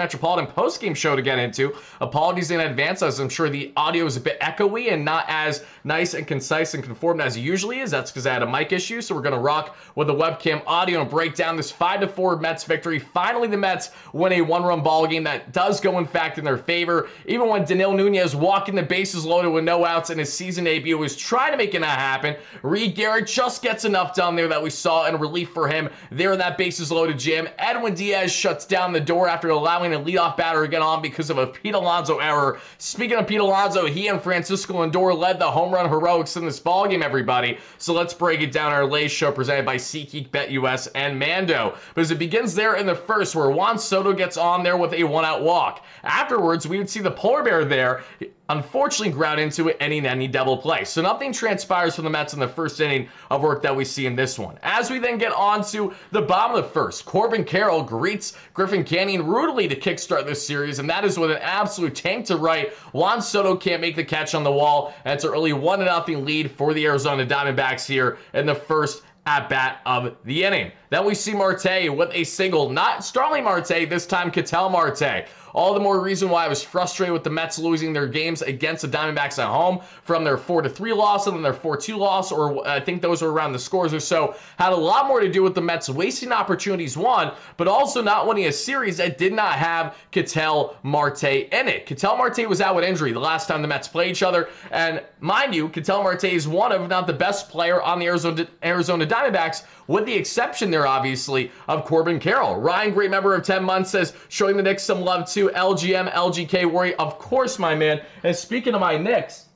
Metropolitan postgame show to get into. Apologies in advance, as I'm sure the audio is a bit echoey and not as nice and concise and conformed as it usually is. That's because I had a mic issue, so we're going to rock with the webcam audio and break down this 5-4 Mets victory. Finally, the Mets win a one-run ball game that does go, in fact, in their favor. Even when Nunes walking the bases loaded with no outs in his season debut was trying to make it not happen, Reed Garrett just gets enough done there that we saw in relief for him there in that bases loaded jam. Edwin Diaz shuts down the door after allowing a leadoff batter to get on because of a Pete Alonso error. Speaking of Pete Alonso, he and Francisco Lindor led the home run heroics in this ballgame, everybody. So let's break it down. Our latest show presented by SeatGeek, BetUS, and Mando. But as it begins there in the first, where Juan Soto gets on there with a one-out walk. Afterwards, we would see the polar bear there unfortunately ground into it, any double play. So nothing transpires from the Mets in the first inning of work that we see in this one. As we then get on to the bottom of the first, Corbin Carroll greets Griffin Canning rudely to kickstart this series, and that is with an absolute tank to right. Juan Soto can't make the catch on the wall, and it's an early 1-0 lead for the Arizona Diamondbacks here in the first at-bat of the inning. Then we see Marte with a single, not Starling Marte, this time Ketel Marte. All the more reason why I was frustrated with the Mets losing their games against the Diamondbacks at home, from their 4-3 loss and then their 4-2 loss, or I think those were around the scores or so, had a lot more to do with the Mets wasting opportunities, one, but also not winning a series that did not have Ketel Marte in it. Ketel Marte was out with injury the last time the Mets played each other, and mind you, Ketel Marte is one of, if not the best player on the Arizona Diamondbacks, with the exception there, obviously, of Corbin Carroll. Ryan, great member of 10 months, says, showing the Knicks some love too. LGM, LGK, Worry, of course, my man. And speaking of my Knicks,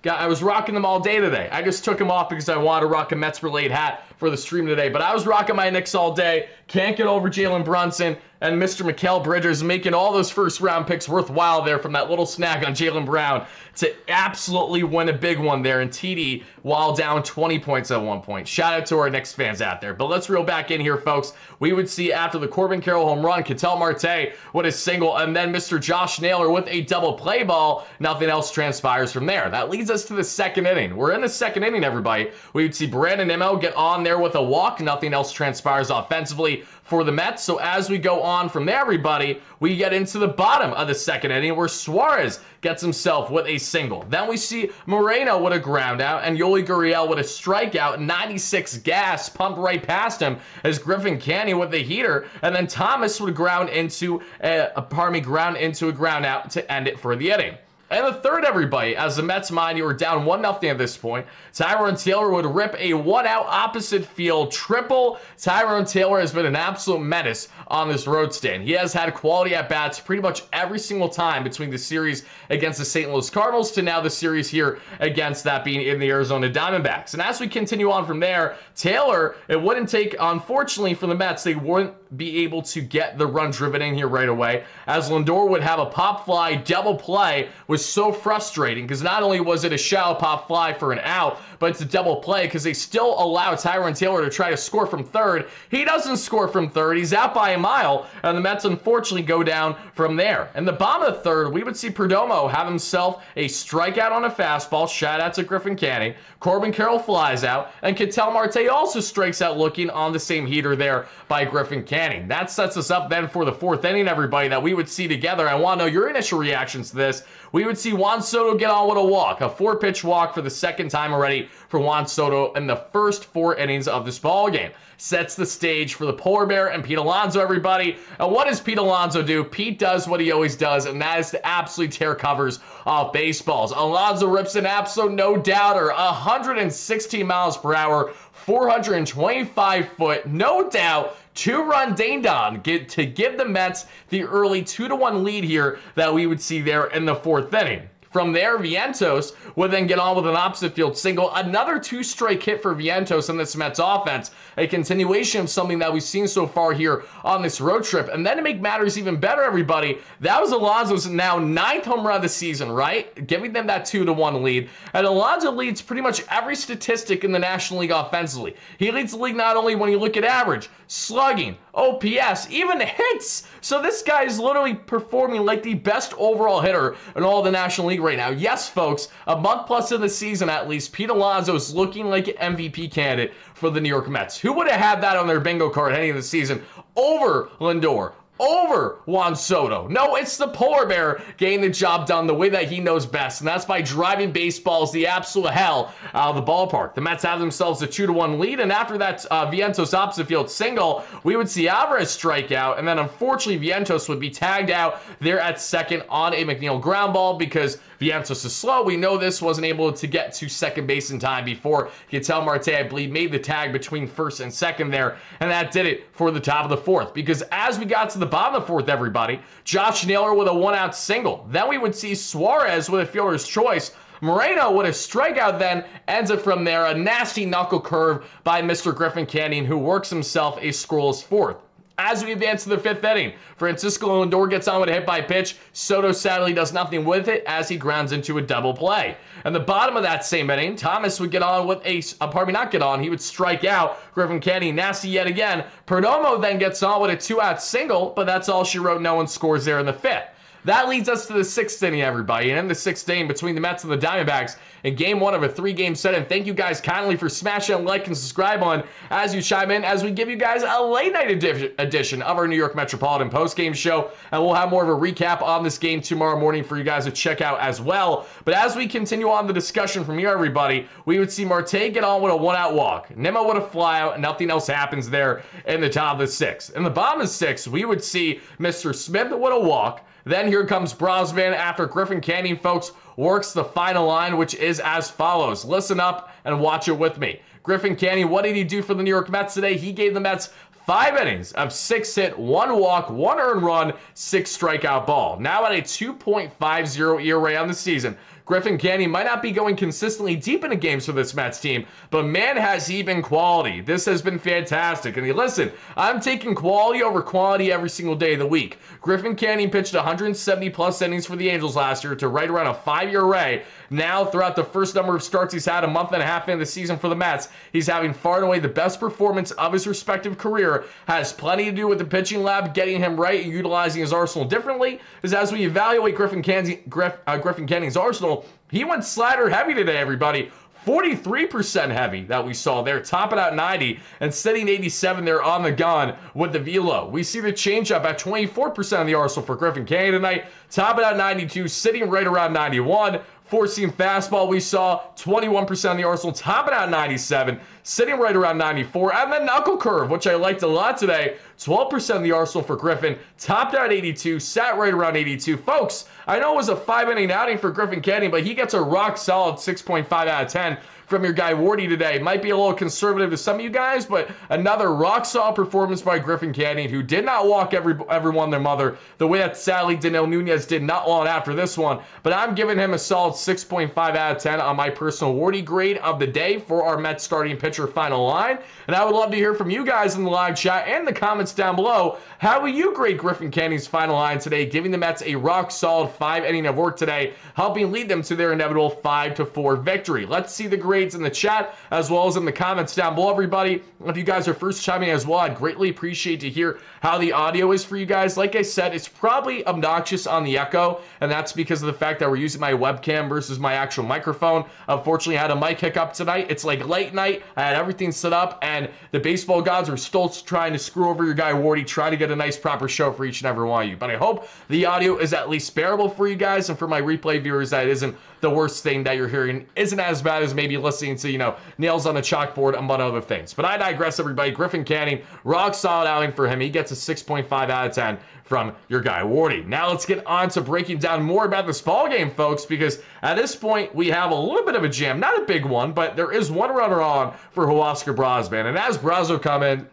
I was rocking them all day today. I just took them off because I wanted to rock a Mets-related hat for the stream today. But I was rocking my Knicks all day. Can't get over Jalen Brunson and Mr. Mikal Bridges making all those first-round picks worthwhile there from that little snag on Jaylen Brown to absolutely win a big one there in TD while down 20 points at one point. Shout out to our Knicks fans out there. But let's reel back in here, folks. We would see after the Corbin Carroll home run, Ketel Marte with a single, and then Mr. Josh Naylor with a double play ball. Nothing else transpires from there. That leads us to the second inning. We're in the second inning, everybody. We would see Brandon Nimmo get on there with a walk. Nothing else transpires offensively for the Mets. So as we go on from there, everybody, we get into the bottom of the second inning where Suarez gets himself with a single. Then we see Moreno with a ground out and Yoli Gurriel with a strikeout. 96 gas pumped right past him as Griffin Canning with the heater, and then Thomas would ground into a ground out to end it for the inning. And the third, everybody, as the Mets, mind you, were down 1-0 at this point, Tyrone Taylor would rip a one-out opposite field triple. Tyrone Taylor has been an absolute menace on this road stand. He has had quality at-bats pretty much every single time between the series against the St. Louis Cardinals to now the series here against that being in the Arizona Diamondbacks. And as we continue on from there, Taylor, it wouldn't take, unfortunately for the Mets, they wouldn't be able to get the run driven in here right away, as Lindor would have a pop fly double play. Was so frustrating because not only was it a shallow pop fly for an out, but it's a double play because they still allow Tyrone Taylor to try to score from third. He doesn't score from third. He's out by a mile, and the Mets unfortunately go down from there. In the bottom of the third, we would see Perdomo have himself a strikeout on a fastball. Shout out to Griffin Canning. Corbin Carroll flies out, and Ketel Marte also strikes out looking on the same heater there by Griffin Canning. That sets us up then for the fourth inning, everybody, that we would see together. I want to know your initial reactions to this. We would see Juan Soto get on with a walk, a 4-pitch walk for the second time already for Juan Soto in the first 4 innings of this ball game. Sets the stage for the polar bear and Pete Alonso, everybody. And what does Pete Alonso do? Pete does what he always does, and that is to absolutely tear covers off baseballs. Alonso rips an absolute no-doubter, 116 miles per hour, 425 foot, no doubt, 2-run ding-dong to give the Mets the early 2-1 lead here that we would see there in the fourth inning. From there, Vientos would then get on with an opposite field single. Another 2-strike hit for Vientos in this Mets offense. A continuation of something that we've seen so far here on this road trip. And then to make matters even better, everybody, that was Alonso's now 9th home run of the season, right? Giving them that 2-1 lead. And Alonso leads pretty much every statistic in the National League offensively. He leads the league not only when you look at average, slugging, OPS, even hits. So this guy is literally performing like the best overall hitter in all the National League right now. Yes, folks, a month plus in the season at least, Pete Alonso is looking like an MVP candidate for the New York Mets. Who would have had that on their bingo card heading into the season over Lindor, over Juan Soto? No, it's the polar bear getting the job done the way that he knows best, and that's by driving baseballs the absolute hell out of the ballpark. The Mets have themselves a 2-1 lead, and after that Vientos opposite field single, we would see Alvarez strike out, and then unfortunately Vientos would be tagged out there at second on a McNeil ground ball because Vientos is slow. We know this, wasn't able to get to second base in time before Ketel Marte, I believe, made the tag between first and second there, and that did it for the top of the fourth. Because as we got to the bottom of the fourth, everybody, Josh Naylor with a 1-out single. Then we would see Suarez with a fielder's choice. Moreno with a strikeout, then ends it from there. A nasty knuckle curve by Mr. Griffin Canning, who works himself a scoreless fourth. As we advance to the fifth inning, Francisco Lindor gets on with a hit by pitch. Soto sadly does nothing with it as he grounds into a double play. And the bottom of that same inning, Thomas would get on with he would strike out Griffin Canning, nasty yet again. Perdomo then gets on with a 2-out single, but that's all she wrote. No one scores there in the fifth. That leads us to the sixth inning, everybody. And in the sixth inning between the Mets and the Diamondbacks in game one of a 3-game set. And thank you guys kindly for smashing that like and subscribe on as you chime in as we give you guys a late night edition of our New York Metropolitan postgame show. And we'll have more of a recap on this game tomorrow morning for you guys to check out as well. But as we continue on the discussion from here, everybody, we would see Marte get on with a 1-out walk. Nimmo with a flyout. Nothing else happens there in the top of the sixth. In the bottom of the sixth, we would see Mr. Smith with a walk. Then here comes Brosman after Griffin Canning, folks, works the final line, which is as follows. Listen up and watch it with me. Griffin Canning, what did he do for the New York Mets today? He gave the Mets 5 innings of 6 hit, 1 walk, 1 earned run, 6 strikeout ball. Now at a 2.50 ERA on the season. Griffin Canning might not be going consistently deep into games for this Mets team, but man, has he been quality. This has been fantastic. And listen, I'm taking quality over quantity every single day of the week. Griffin Canning pitched 170-plus innings for the Angels last year to right around a 5 ERA. Now, throughout the first number of starts he's had a month and a half into the season for the Mets, he's having far and away the best performance of his respective career. Has plenty to do with the pitching lab getting him right and utilizing his arsenal differently. As we evaluate Griffin Canning's arsenal, he went slider heavy today, everybody. 43% heavy that we saw there, topping out 90 and sitting 87 there on the gun with the velo. We see the changeup at 24% of the arsenal for Griffin Canning tonight, topping out 92, sitting right around 91. Four-seam fastball we saw, 21% of the arsenal, topping out 97, sitting right around 94. And the knuckle curve, which I liked a lot today, 12% of the arsenal for Griffin, topped out 82, sat right around 82. Folks, I know it was a 5-inning outing for Griffin Canning, but he gets a rock-solid 6.5 out of 10 from your guy Wardy today. Might be a little conservative to some of you guys, but another rock-solid performance by Griffin Canning, who did not walk everyone their mother, the way that sadly Nunes did not long after this one. But I'm giving him a solid 6.5 out of 10 on my personal Wardy grade of the day for our Mets starting pitcher final line. And I would love to hear from you guys in the live chat and the comments down below. How will you grade Griffin Canning's final line today, giving the Mets a rock-solid 5 inning of work today, helping lead them to their inevitable 5-4 victory? Let's see the grades in the chat as well as in the comments down below, everybody. If you guys are first chiming in as well, I'd greatly appreciate to hear how the audio is for you guys. Like I said, it's probably obnoxious on the echo, and that's because of the fact that we're using my webcam versus my actual microphone. Unfortunately, I had a mic hiccup tonight. It's like late night. I had everything set up, and the baseball gods are still trying to screw over your guy Wardy, trying to get a nice proper show for each and every one of you. But I hope the audio is at least bearable for you guys, and for my replay viewers, that isn't the worst thing that you're hearing, isn't as bad as maybe listening to, nails on a chalkboard, among other things. But I digress, everybody. Griffin Canning, rock solid outing for him. He gets a 6.5 out of 10 from your guy Wardy. Now let's get on to breaking down more about this ball game, folks, because at this point we have a little bit of a jam, not a big one, but there is one runner on for Huascar Brosman. And as Brazo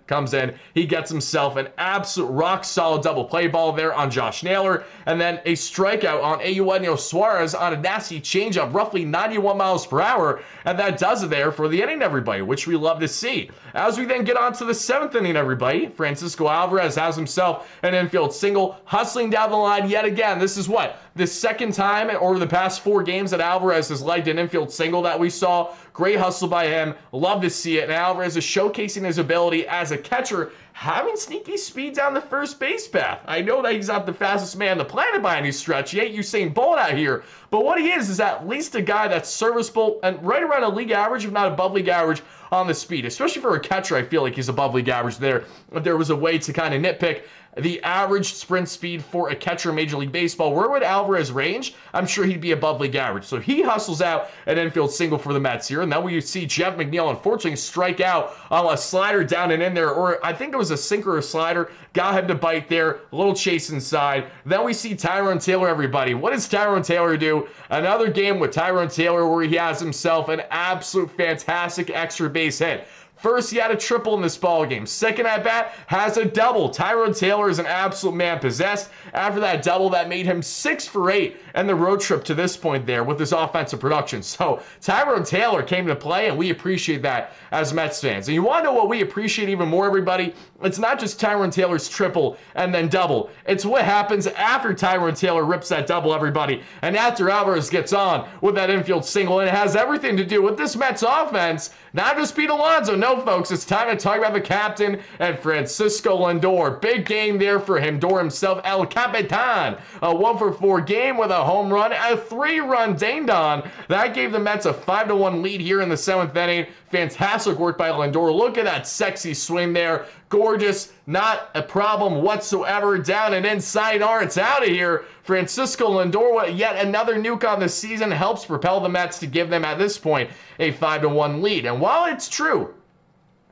comes in, he gets himself an absolute rock solid double play ball there on Josh Naylor, and then a strikeout on Eugenio Suarez on a nasty changeup, roughly 91 miles per hour, and that does it there for the inning, everybody, which we love to see. As we then get on to the seventh inning, everybody, Francisco Alvarez has himself an infield single, hustling down the line yet again. This is the second time over the past 4 games that Alvarez has legged an infield single that we saw. Great hustle by him. Love to see it. And Alvarez is showcasing his ability as a catcher having sneaky speed down the first base path. I know that he's not the fastest man on the planet by any stretch. He ain't Usain Bolt out here. But what he is at least a guy that's serviceable and right around a league average, if not above league average, on the speed. Especially for a catcher, I feel like he's above league average there. If there was a way to kind of nitpick the average sprint speed for a catcher in Major League Baseball, where would Alvarez range? I'm sure he'd be above league average. So he hustles out an infield single for the Mets here. And then we see Jeff McNeil, unfortunately, strike out on a slider down and in there, or I think it was a sinker or slider. Got him to bite there. A little chase inside. Then we see Tyrone Taylor, everybody. What does Tyrone Taylor do? Another game with Tyrone Taylor where he has himself an absolute fantastic extra base hit. First, he had a triple in this ball game. Second at bat, has a double. Tyrone Taylor is an absolute man possessed. After that double, that made him 6 for 8 and the road trip to this point there with his offensive production. So Tyrone Taylor came to play, and we appreciate that as Mets fans. And you want to know what we appreciate even more, everybody? It's not just Tyrone Taylor's triple and then double. It's what happens after Tyrone Taylor rips that double, everybody, and after Alvarez gets on with that infield single. And it has everything to do with this Mets offense, not just Pete Alonso. No, folks, it's time to talk about the captain and Francisco Lindor. Big game there for him, himself, El Capitan. A 1-for-4 game with a home run, a 3-run ding-dong. That gave the Mets a 5-1 lead here in the 7th inning. Fantastic work by Lindor. Look at that sexy swing there. Gorgeous. Not a problem whatsoever. Down and inside. It's out of here. Francisco Lindor, yet another nuke on the season, helps propel the Mets to give them, at this point, a 5-1 lead. And while it's true,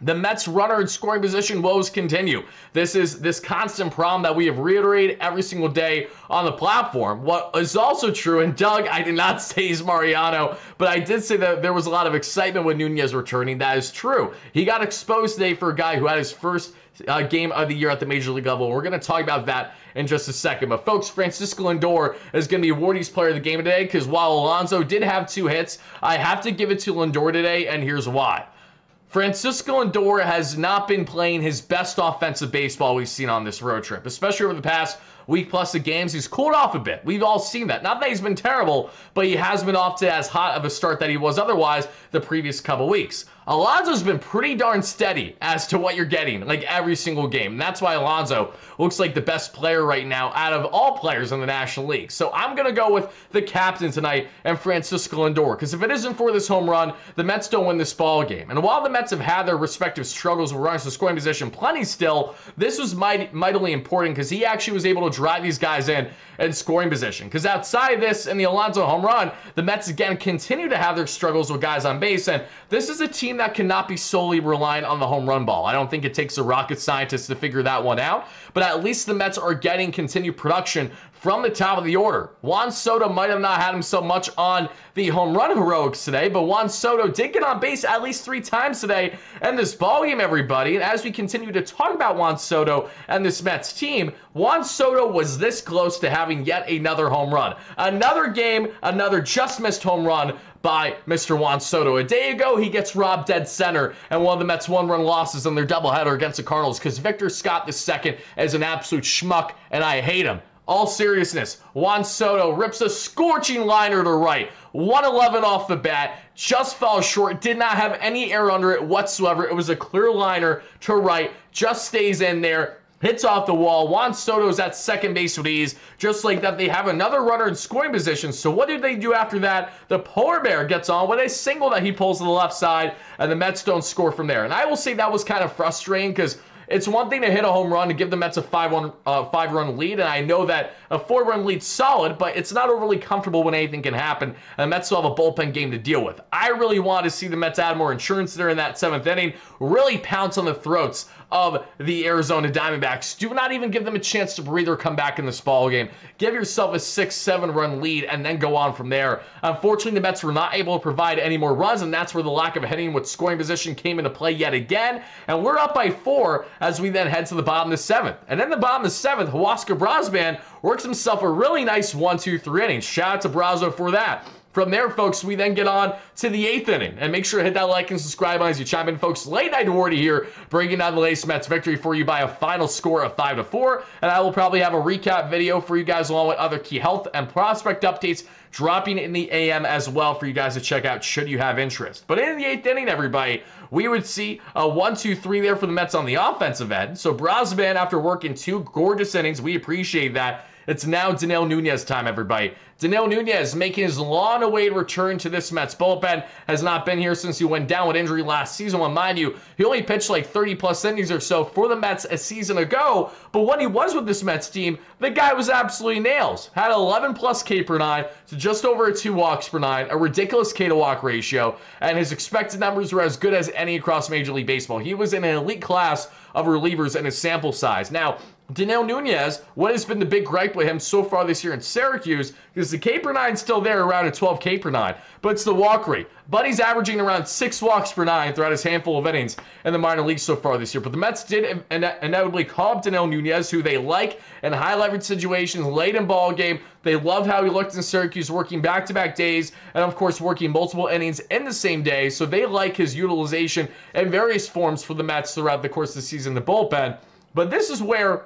the Mets' runner in scoring position woes continue. This is this constant problem that we have reiterated every single day on the platform. What is also true, and Doug, I did not say he's Mariano, but I did say that there was a lot of excitement when Nunes returning. That is true. He got exposed today for a guy who had his first game of the year at the Major League level. We're going to talk about that in just a second. But folks, Francisco Lindor is going to be Wardy's player of the game today, because while Alonso did have 2 hits, I have to give it to Lindor today, and here's why. Francisco Lindor has not been playing his best offensive baseball we've seen on this road trip, especially over the past week plus of games. He's cooled off a bit. We've all seen that. Not that he's been terrible, but he has been off to as hot of a start that he was otherwise the previous couple weeks. Alonso's been pretty darn steady as to what you're getting, like every single game. And that's why Alonso looks like the best player right now out of all players in the National League. So I'm going to go with the captain tonight and Francisco Lindor, because if it isn't for this home run, the Mets don't win this ball game. And while the Mets have had their respective struggles with runners in scoring position plenty still, this was mightily important because he actually was able to drive these guys in scoring position. Because outside of this and the Alonso home run, the Mets again continue to have their struggles with guys on base. And this is a team that cannot be solely reliant on the home run ball. I don't think it takes a rocket scientist to figure that one out, but at least the Mets are getting continued production from the top of the order. Juan Soto might have not had him so much on the home run heroics today, but Juan Soto did get on base at least 3 times today in this ballgame, everybody. And as we continue to talk about Juan Soto and this Mets team, Juan Soto was this close to having yet another home run. Another game, another just missed home run by Mr. Juan Soto. A day ago, he gets robbed dead center and one of the Mets' 1-run losses in their doubleheader against the Cardinals because Victor Scott II is an absolute schmuck, and I hate him. All seriousness, Juan Soto rips a scorching liner to right. 111 off the bat, just fell short, did not have any air under it whatsoever. It was a clear liner to right, just stays in there. Hits off the wall. Juan Soto's at second base with ease. Just like that, they have another runner in scoring position. So what did they do after that? The Polar Bear gets on with a single that he pulls to the left side, and the Mets don't score from there. And I will say that was kind of frustrating because it's one thing to hit a home run to give the Mets a 5-run lead, and I know that a 4-run lead's solid, but it's not overly comfortable when anything can happen, and the Mets still have a bullpen game to deal with. I really want to see the Mets add more insurance there in that 7th inning, really pounce on the throats of the Arizona Diamondbacks. Do not even give them a chance to breathe or come back in this ball game. Give yourself a 6-7-run lead and then go on from there. Unfortunately, the Mets were not able to provide any more runs, and that's where the lack of hitting with scoring position came into play yet again. And we're up by 4 as we then head to the bottom of the 7th. And in the bottom of the 7th, Huascar Brosman works himself a really nice 1-2-3 innings. Shout out to Brazo for that. From there, folks, we then get on to the 8th inning. And make sure to hit that like and subscribe button as you chime in, folks. Late Night Wardy here, bringing down the latest Mets victory for you by a final score of 5-4. And I will probably have a recap video for you guys along with other key health and prospect updates dropping in the AM as well for you guys to check out should you have interest. But in the 8th inning, everybody, we would see a 1-2-3 there for the Mets on the offensive end. So Brosman, after working 2 gorgeous innings, we appreciate that. It's now Daniel Nunes time, everybody. Daniel Nunes making his long-awaited return to this Mets bullpen. Has not been here since he went down with injury last season. Well, mind you, he only pitched like 30-plus innings or so for the Mets a season ago. But when he was with this Mets team, the guy was absolutely nails. Had 11-plus K per nine to just over a 2 walks per nine, a ridiculous K to walk ratio, and his expected numbers were as good as any across Major League Baseball. He was in an elite class of relievers in his sample size. Now, Daniel Nunes, what has been the big gripe with him so far this year in Syracuse, because the K per nine is still there around a 12 K per nine, but it's the walk rate. Buddy's averaging around 6 walks per nine throughout his handful of innings in the minor leagues so far this year. But the Mets did inevitably call up Daniel Nunes, who they like in high leverage situations, late in ball game. They love how he looked in Syracuse, working back-to-back days, and of course working multiple innings in the same day. So they like his utilization in various forms for the Mets throughout the course of the season, the bullpen. But this is where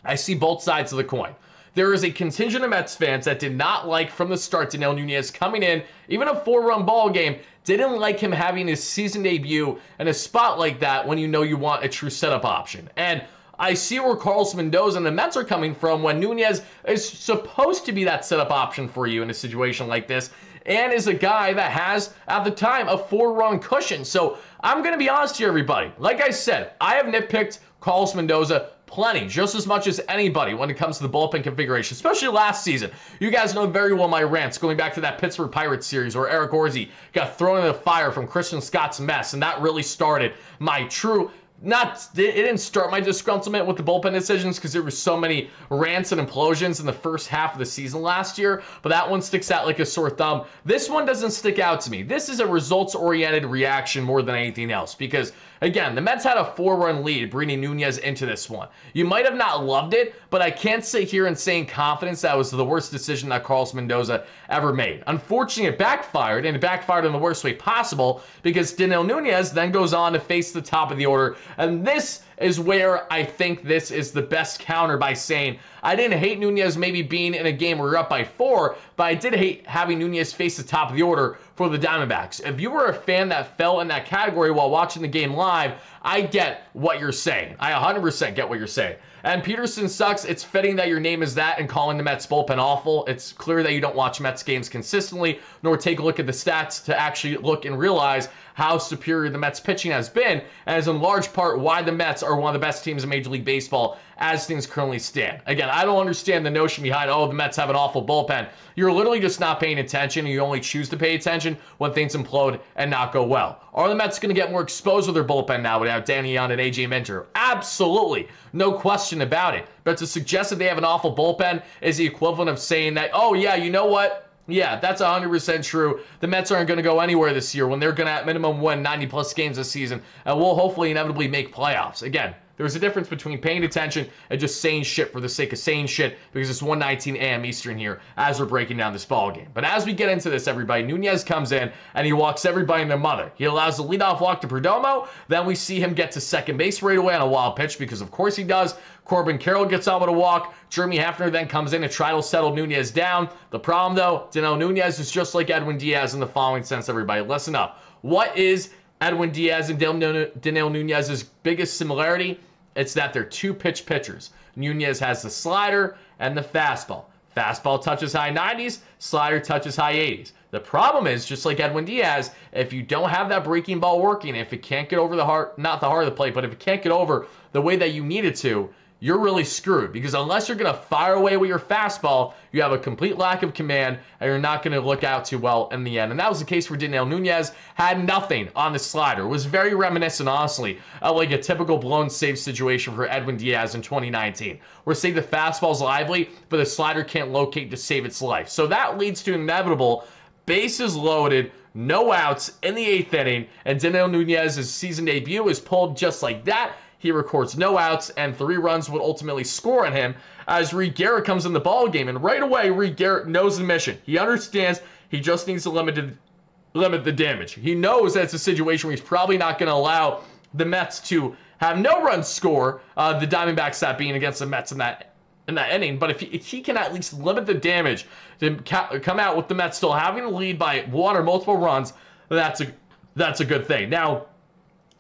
I see both sides of the coin. There is a contingent of Mets fans that did not like from the start Daniel Nunes coming in, even a 4-run ball game, didn't like him having his season debut in a spot like that when you know you want a true setup option. And I see where Carlos Mendoza and the Mets are coming from when Nunes is supposed to be that setup option for you in a situation like this, and is a guy that has, at the time, a 4-run cushion. So I'm going to be honest here, everybody. Like I said, I have nitpicked Carlos Mendoza plenty, just as much as anybody when it comes to the bullpen configuration, especially last season. You guys know very well my rants going back to that Pittsburgh Pirates series where Eric Orsi got thrown in the fire from Christian Scott's mess, and that really started my true... it didn't start my disgruntlement with the bullpen decisions because there were so many rants and implosions in the first half of the season last year, but that one sticks out like a sore thumb. This one doesn't stick out to me. This is a results-oriented reaction more than anything else because, again, the Mets had a 4-run lead bringing Nunes into this one. You might have not loved it, but I can't sit here and say in confidence that was the worst decision that Carlos Mendoza ever made. Unfortunately, it backfired, and it backfired in the worst way possible because Daniel Nunes then goes on to face the top of the order. And this is where I think this is the best counter by saying I didn't hate Nunes maybe being in a game where we're up by 4, but I did hate having Nunes face the top of the order for the Diamondbacks. If you were a fan that fell in that category while watching the game live, I get what you're saying. I 100% get what you're saying. And Peterson sucks. It's fitting that your name is that and calling the Mets bullpen awful. It's clear that you don't watch Mets games consistently, nor take a look at the stats to actually look and realize how superior the Mets pitching has been, and is in large part why the Mets are one of the best teams in Major League Baseball as things currently stand. Again, I don't understand the notion behind, oh, the Mets have an awful bullpen. You're literally just not paying attention, and you only choose to pay attention when things implode and not go well. Are the Mets going to get more exposed with their bullpen now without Danny Young and AJ Minter? Absolutely. No question about it. But to suggest that they have an awful bullpen is the equivalent of saying that, oh, yeah, you know what? Yeah, that's 100% true. The Mets aren't going to go anywhere this year when they're going to at minimum win 90-plus games this season, and will hopefully inevitably make playoffs. Again, there's a difference between paying attention and just saying shit for the sake of saying shit because it's 1:19 a.m. Eastern here as we're breaking down this ball game. But as we get into this, everybody, Nunes comes in and he walks everybody and their mother. He allows the leadoff walk to Perdomo. Then we see him get to second base right away on a wild pitch because of course he does. Corbin Carroll gets out with a walk. Jeremy Hefner then comes in to try to settle Nunes down. The problem, though, Daniel Nunes is just like Edwin Diaz in the following sense, everybody. Listen up. What is Edwin Diaz and Daniel Nunes' biggest similarity? It's that they're two-pitch pitchers. Nunes has the slider and the fastball. Fastball touches high 90s, slider touches high 80s. The problem is, just like Edwin Diaz, if you don't have that breaking ball working, if it can't get over the heart, not the heart of the plate, but if it can't get over the way that you need it to, you're really screwed because unless you're going to fire away with your fastball, you have a complete lack of command and you're not going to look out too well in the end. And that was the case for Daniel Nunes. Had nothing on the slider. It was very reminiscent, honestly, of like a typical blown save situation for Edwin Diaz in 2019, where say the fastball's lively, but the slider can't locate to save its life. So that leads to inevitable bases loaded, no outs in the 8th inning, and Daniel Nunes' season debut is pulled just like that. He records no outs, and 3 runs would ultimately score on him as Reed Garrett comes in the ball game. And right away, Reed Garrett knows the mission. He understands he just needs to limit the damage. He knows that it's a situation where he's probably not going to allow the Mets to have no runs score, the Diamondbacks that being against the Mets in that in that inning, but if he can at least limit the damage to come out with the Mets still having a lead by one or multiple runs, that's a good thing. Now,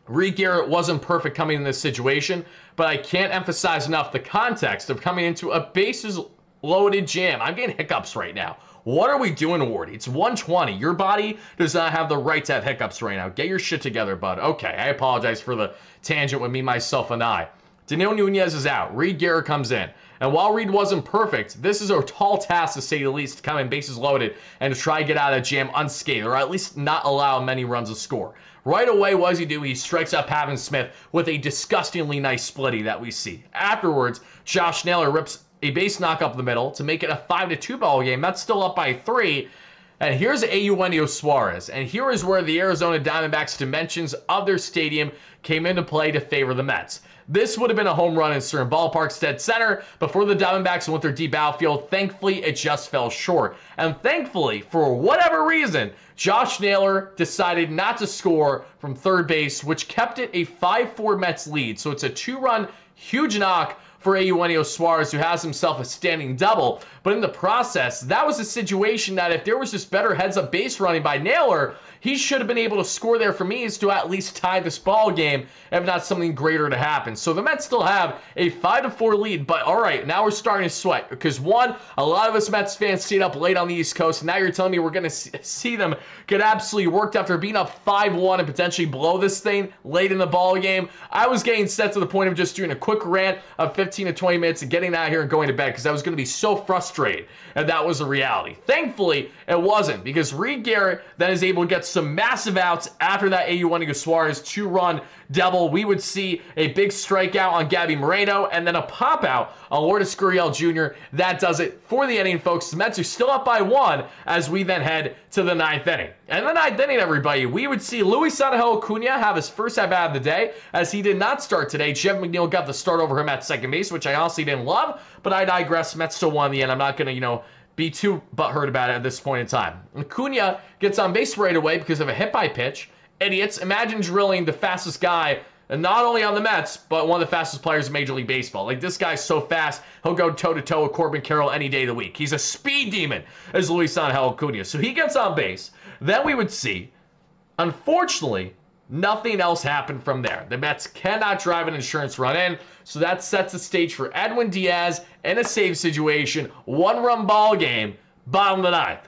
Reed Garrett wasn't perfect coming in this situation, but I can't emphasize enough the context of coming into a bases-loaded jam. I'm getting hiccups right now. What are we doing, Wardy? It's 1:20. Your body does not have the right to have hiccups right now. Get your shit together, bud. Okay, I apologize for the tangent with me, myself, and I. Daniel Nunes is out. Reed Garrett comes in. And while Reed wasn't perfect, this is a tall task, to say the least, to come in bases loaded and to try to get out of that jam unscathed, or at least not allow many runs to score. Right away, what does he do? He strikes out Pavin Smith with a disgustingly nice splitty that we see. Afterwards, Josh Naylor rips a base knock up the middle to make it a 5-2 ball game. That's still up by 3. And here's Eugenio Suarez. And here is where the Arizona Diamondbacks' dimensions of their stadium came into play to favor the Mets. This would have been a home run in certain ballparks, dead center, before the Diamondbacks went their deep outfield. Thankfully, it just fell short. And thankfully, for whatever reason, Josh Naylor decided not to score from third base, which kept it a 5-4 Mets lead. So it's a 2-run, huge knock for Eugenio Suarez, who has himself a standing double. But in the process, that was a situation that if there was just better heads-up base running by Naylor, he should have been able to score there for me, is to at least tie this ball game, if not something greater to happen. So the Mets still have a 5-4 lead, but all right, now we're starting to sweat. Because one, a lot of us Mets fans stayed up late on the East Coast, and now you're telling me we're going to see them get absolutely worked after being up 5-1 and potentially blow this thing late in the ball game. I was getting set to the point of just doing a quick rant of 15 to 20 minutes and getting out of here and going to bed, because I was going to be so frustrated, and that was the reality. Thankfully, it wasn't, because Reed Garrett then is able to get some massive outs after that Eugenio Suarez 2-run double. We would see a big strikeout on Gabby Moreno and then a pop-out on Lourdes Gurriel Jr. That does it for the inning, folks. The Mets are still up by 1 as we then head to the 9th inning. And in the 9th inning, everybody, we would see Luis Angel Acuna have his first at-bat of the day, as he did not start today. Jeff McNeil got the start over him at second base, which I honestly didn't love, but I digress. Mets still won in the end. I'm not going to, be too butthurt about it at this point in time. Acuna gets on base right away because of a hit by pitch. Idiots, imagine drilling the fastest guy, and not only on the Mets, but one of the fastest players in Major League Baseball. Like, this guy's so fast, he'll go toe-to-toe with Corbin Carroll any day of the week. He's a speed demon, as Luis Angel Acuna. So he gets on base. Then we would see, unfortunately, nothing else happened from there. The Mets cannot drive an insurance run in, so that sets the stage for Edwin Diaz in a save situation. 1-run ball game, bottom of the 9th.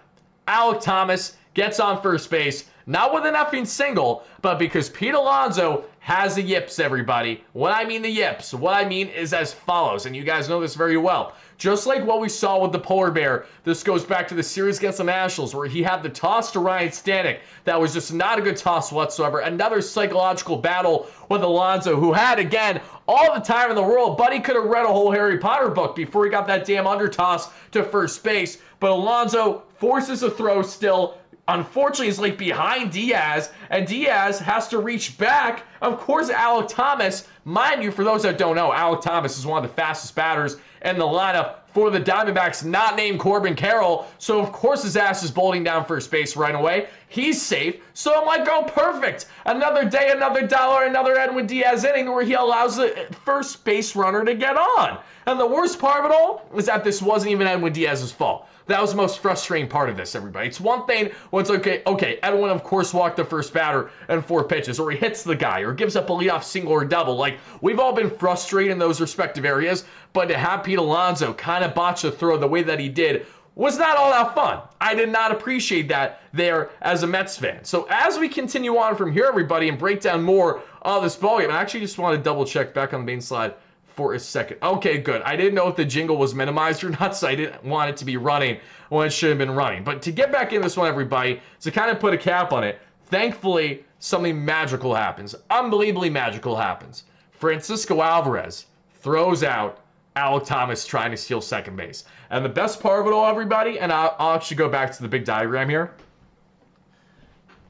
Alek Thomas gets on first base, not with an effing single, but because Pete Alonso has the yips, everybody. When I mean the yips, what I mean is as follows, and you guys know this very well. Just like what we saw with the Polar Bear, this goes back to the series against the Nationals, where he had the toss to Ryan Stanek. That was just not a good toss whatsoever. Another psychological battle with Alonso, who had, again, all the time in the world. Buddy could have read a whole Harry Potter book before he got that damn under toss to first base. But Alonso forces a throw still. Unfortunately, he's like behind Diaz, and Diaz has to reach back. Of course, Alek Thomas, mind you, for those that don't know, Alek Thomas is one of the fastest batters in the lineup for the Diamondbacks, not named Corbin Carroll. So, of course, his ass is bolting down first base right away. He's safe. So I'm like, oh, perfect. Another day, another dollar, another Edwin Diaz inning where he allows the first base runner to get on. And the worst part of it all is that this wasn't even Edwin Diaz's fault. That was the most frustrating part of this, everybody. It's one thing when it's okay, Edwin, of course, walked the first batter in 4 pitches, or he hits the guy, or gives up a leadoff single or double. Like, we've all been frustrated in those respective areas, but to have Pete Alonso kind of botch the throw the way that he did was not all that fun. I did not appreciate that there as a Mets fan. So as we continue on from here, everybody, and break down more of this ballgame, I actually just want to double check back on the main slide for a second. Okay, good. I didn't know if the jingle was minimized or not, so I didn't want it to be running when it should have been running. But to get back in this one, everybody, to kind of put a cap on it, thankfully, something magical happens. Unbelievably magical happens. Francisco Alvarez throws out Alek Thomas trying to steal second base. And the best part of it all, everybody, and I'll actually go back to the big diagram here.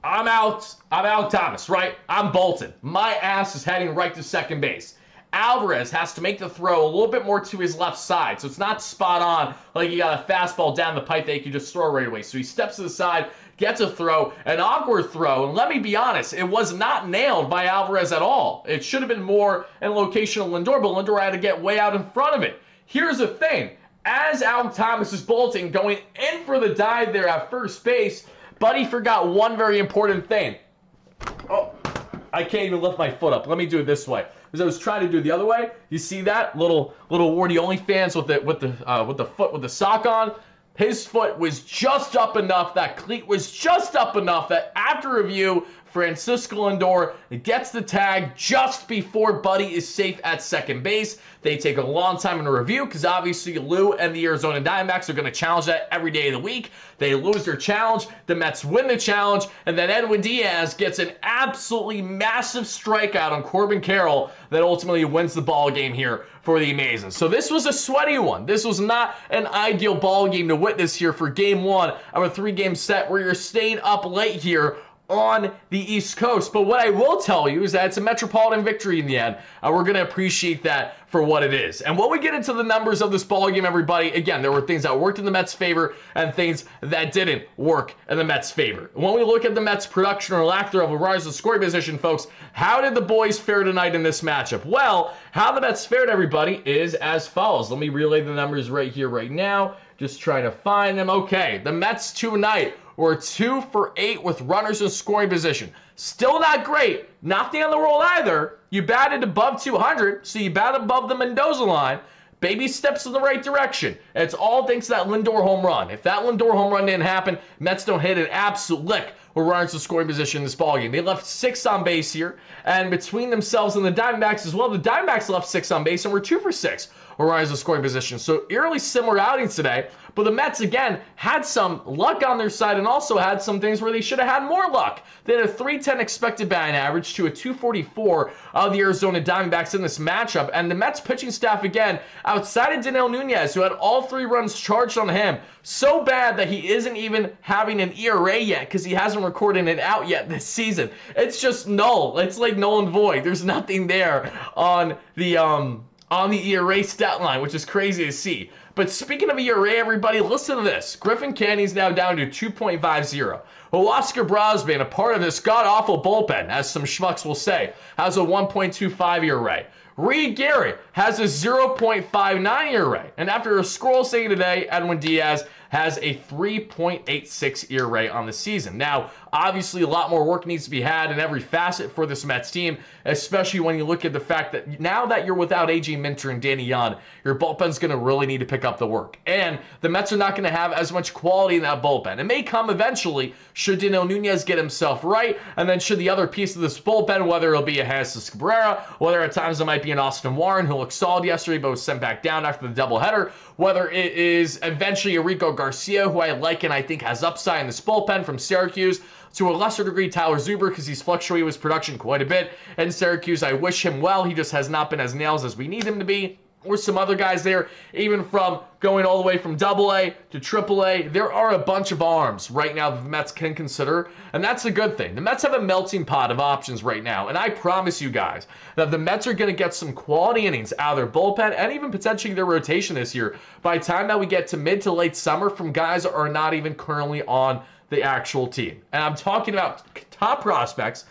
I'm Alek Thomas, right? I'm bolted. My ass is heading right to second base. Alvarez has to make the throw a little bit more to his left side, so it's not spot on like you got a fastball down the pipe that you can just throw right away. So he steps to the side, gets a throw, an awkward throw, and let me be honest, it was not nailed by Alvarez at all. It should have been more in location of Lindor, but Lindor had to get way out in front of it. Here's the thing. As Al Thomas is bolting, going in for the dive there at first base, Buddy forgot one very important thing. Oh, I can't even lift my foot up. Let me do it this way. Because I was trying to do it the other way. You see that? Little WardyNYM fans with the sock on. His foot was just up enough, that cleat was just up enough that after review, Francisco Lindor gets the tag just before Buddy is safe at second base. They take a long time in review because obviously Lou and the Arizona Diamondbacks are going to challenge that every day of the week. They lose their challenge, the Mets win the challenge, and then Edwin Diaz gets an absolutely massive strikeout on Corbin Carroll that ultimately wins the ball game here for the Amazing. So this was a sweaty one. This was not an ideal ball game to witness here for game one of a 3-game set where you're staying up late here on the East Coast. But what I will tell you is that it's a Metropolitan victory in the end. We're going to appreciate that for what it is. And when we get into the numbers of this ball game, everybody, again, there were things that worked in the Mets' favor and things that didn't work in the Mets' favor. When we look at the Mets' production or lack thereof, rise to scoring position, folks, how did the boys fare tonight in this matchup? Well, how the Mets fared, everybody, is as follows. Let me relay the numbers right here, right now. Just trying to find them. Okay, the Mets tonight were 2 for 8 with runners in scoring position. Still not great. Not the end of the world either. You batted above 200, so you batted above the Mendoza line. Baby steps in the right direction. It's all thanks to that Lindor home run. If that Lindor home run didn't happen, Mets don't hit an absolute lick with runners in scoring position in this ballgame. They left 6 on base here, and between themselves and the Diamondbacks as well, the Diamondbacks left 6 on base and were 2 for 6 with runners in scoring position. So eerily similar outings today, but the Mets, again, had some luck on their side and also had some things where they should have had more luck. They had a 310 expected batting average to a 244 of the Arizona Diamondbacks in this matchup. And the Mets pitching staff, again, outside of Nunes, who had all 3 runs charged on him, so bad that he isn't even having an ERA yet because he hasn't recorded it out yet this season. It's just null. It's like null and void. There's nothing there on the ERA stat line, which is crazy to see. But speaking of ERA, everybody, listen to this. Griffin Canning is now down to 2.50. Well, Oscar Brosman, a part of this god-awful bullpen, as some schmucks will say, has a 1.25 ERA. Reed Garrett has a 0.59 ERA. And after a scroll saying today, Edwin Diaz has a 3.86 ERA on the season. Now, obviously, a lot more work needs to be had in every facet for this Mets team, especially when you look at the fact that now that you're without A.J. Minter and Danny Yon, your bullpen's going to really need to pick up the work. And the Mets are not going to have as much quality in that bullpen. It may come eventually should Daniel Nunes get himself right, and then should the other piece of this bullpen, whether it'll be a Jesus Cabrera, whether at times it might be an Austin Warren, who looked solid yesterday but was sent back down after the doubleheader, whether it is eventually Rico Garcia, who I like and I think has upside in this bullpen from Syracuse, to a lesser degree Tyler Zuber, because he's fluctuated his production quite a bit. And Syracuse, I wish him well. He just has not been as nails as we need him to be. Or some other guys there, even from going all the way from AA to AAA. There are a bunch of arms right now that the Mets can consider, and that's a good thing. The Mets have a melting pot of options right now, and I promise you guys that the Mets are going to get some quality innings out of their bullpen and even potentially their rotation this year by the time that we get to mid to late summer from guys that are not even currently on the actual team. And I'm talking about top prospects,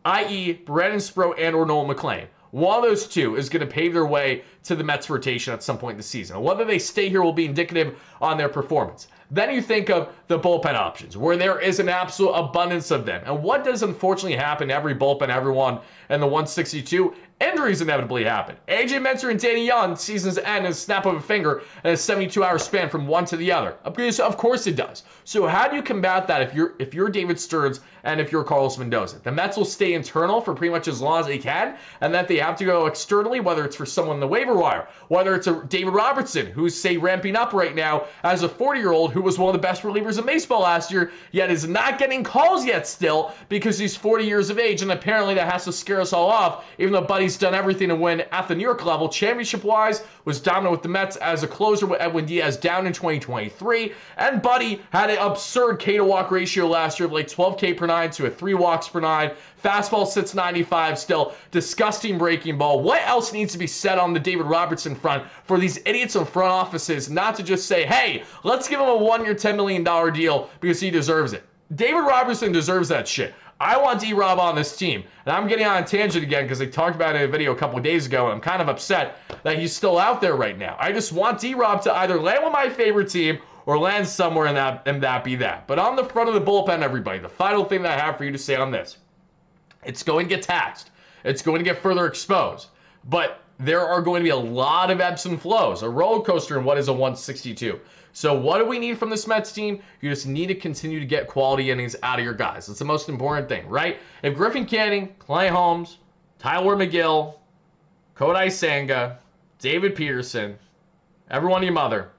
i.e. Brandon Sproat and or Nolan McLean. One of those two is going to pave their way to the Mets rotation at some point in the season. Whether they stay here will be indicative on their performance. Then you think of the bullpen options, where there is an absolute abundance of them. And what does unfortunately happen to every bullpen, everyone in the 162? Injuries inevitably happen. A.J. Minter and Danny Young, seasons end in a snap of a finger in a 72-hour span from one to the other. Because of course it does. So how do you combat that if you're David Stearns and if you're Carlos Mendoza? The Mets will stay internal for pretty much as long as they can, and that they have to go externally, whether it's for someone in the waiver wire, whether it's a David Robertson, who's, say, ramping up right now as a 40-year-old who was one of the best relievers in baseball last year, yet is not getting calls yet still because he's 40 years of age, and apparently that has to scare us all off, even though Buddy's done everything to win at the New York level. Championship-wise, was dominant with the Mets as a closer with Edwin Diaz down in 2023, and Buddy had an absurd K-to-walk ratio last year of like 12 K per 9 to a 3 walks per 9. Fastball sits 95 still. Disgusting breaking ball. What else needs to be said on the David Robertson front for these idiots in front offices not to just say, hey, let's give him a 1-year, $10 million deal because he deserves it? David Robertson deserves that shit. I want D-Rob on this team. And I'm getting on a tangent again because I talked about it in a video a couple of days ago, and I'm kind of upset that he's still out there right now. I just want D-Rob to either land with my favorite team or land somewhere and that be that. But on the front of the bullpen, everybody, the final thing that I have for you to say on this, it's going to get taxed. It's going to get further exposed. But there are going to be a lot of ebbs and flows, a roller coaster in what is a 162. So what do we need from this Mets team? You just need to continue to get quality innings out of your guys. That's the most important thing, right? If Griffin Canning, Clay Holmes, Tyler McGill, Kodai Senga, David Peterson, everyone your mother,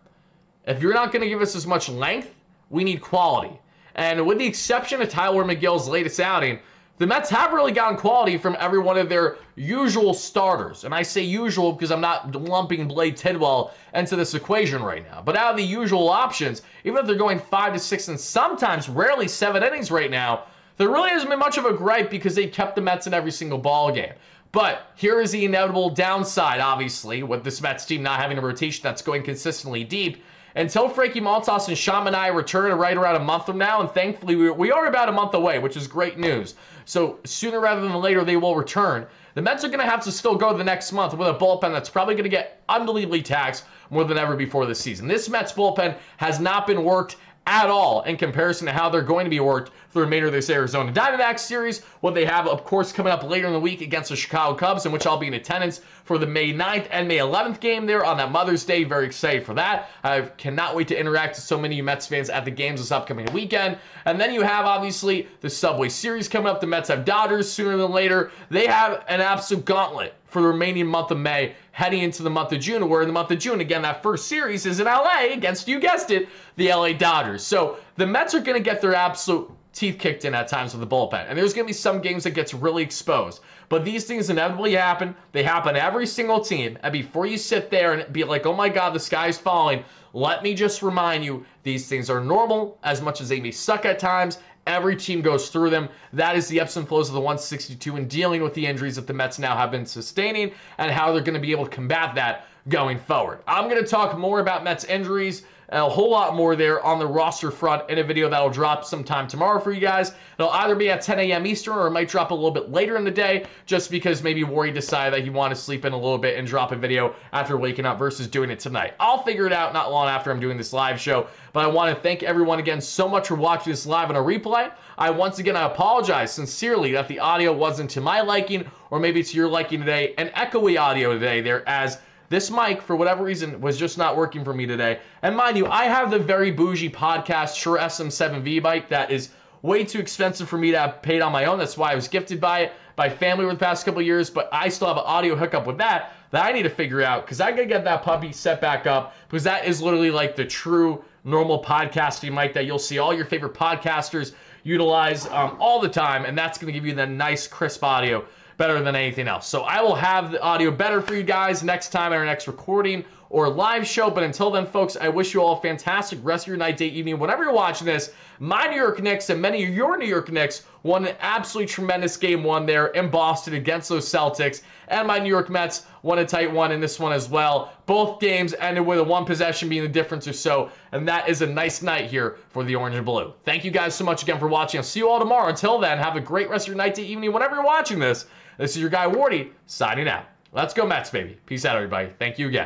if you're not going to give us as much length, we need quality. And with the exception of Tyler McGill's latest outing, the Mets have really gotten quality from every one of their usual starters. And I say usual because I'm not lumping Blade Tidwell into this equation right now. But out of the usual options, even if they're going 5 to 6 and sometimes rarely 7 innings right now, there really hasn't been much of a gripe because they kept the Mets in every single ball game. But here is the inevitable downside, obviously, with this Mets team not having a rotation that's going consistently deep. Until Frankie Montas and Sean Manaea return right around a month from now, and thankfully we are about a month away, which is great news. So sooner rather than later, they will return. The Mets are going to have to still go the next month with a bullpen that's probably going to get unbelievably taxed more than ever before this season. This Mets bullpen has not been worked at all in comparison to how they're going to be worked for the remainder of this Arizona Diamondbacks series. What they have, of course, coming up later in the week against the Chicago Cubs, in which I'll be in attendance for the May 9th and May 11th game there on that Mother's Day. Very excited for that. I cannot wait to interact with so many of you Mets fans at the games this upcoming weekend. And then you have, obviously, the Subway Series coming up. The Mets have Dodgers sooner than later. They have an absolute gauntlet for the remaining month of May, heading into the month of June, where in the month of June, again, that first series is in LA against, you guessed it, the LA Dodgers. So the Mets are going to get their absolute teeth kicked in at times with the bullpen. And there's going to be some games that gets really exposed. But these things inevitably happen. They happen to every single team. And before you sit there and be like, oh my God, the sky's falling, let me just remind you, these things are normal, as much as they may suck at times. Every team goes through them. That is the ebbs and flows of the 162 and dealing with the injuries that the Mets now have been sustaining and how they're going to be able to combat that going forward. I'm going to talk more about Mets injuries and a whole lot more there on the roster front in a video that will drop sometime tomorrow for you guys. It'll either be at 10 a.m. Eastern or it might drop a little bit later in the day just because maybe Wardy decided that he wanted to sleep in a little bit and drop a video after waking up versus doing it tonight. I'll figure it out not long after I'm doing this live show, but I want to thank everyone again so much for watching this live on a replay. I apologize sincerely that the audio wasn't to my liking or maybe to your liking today, an echoey audio today there, as this mic, for whatever reason, was just not working for me today. And mind you, I have the very bougie podcast Shure SM7V mic that is way too expensive for me to have paid on my own. That's why I was gifted by it by family over the past couple of years, but I still have an audio hookup with that I need to figure out, because I gotta get that puppy set back up, because that is literally like the true normal podcasting mic that you'll see all your favorite podcasters utilize all the time, and that's going to give you the nice crisp audio better than anything else. So I will have the audio better for you guys next time at our next recording or live show. But until then, folks, I wish you all a fantastic rest of your night, day, evening, whenever you're watching this. My New York Knicks and many of your New York Knicks won an absolutely tremendous game one there in Boston against those Celtics. And my New York Mets won a tight one in this one as well. Both games ended with a one possession being the difference or so. And that is a nice night here for the Orange and Blue. Thank you guys so much again for watching. I'll see you all tomorrow. Until then, have a great rest of your night, day, evening, whenever you're watching this. This is your guy, Wardy, signing out. Let's go Mets, baby. Peace out, everybody. Thank you again.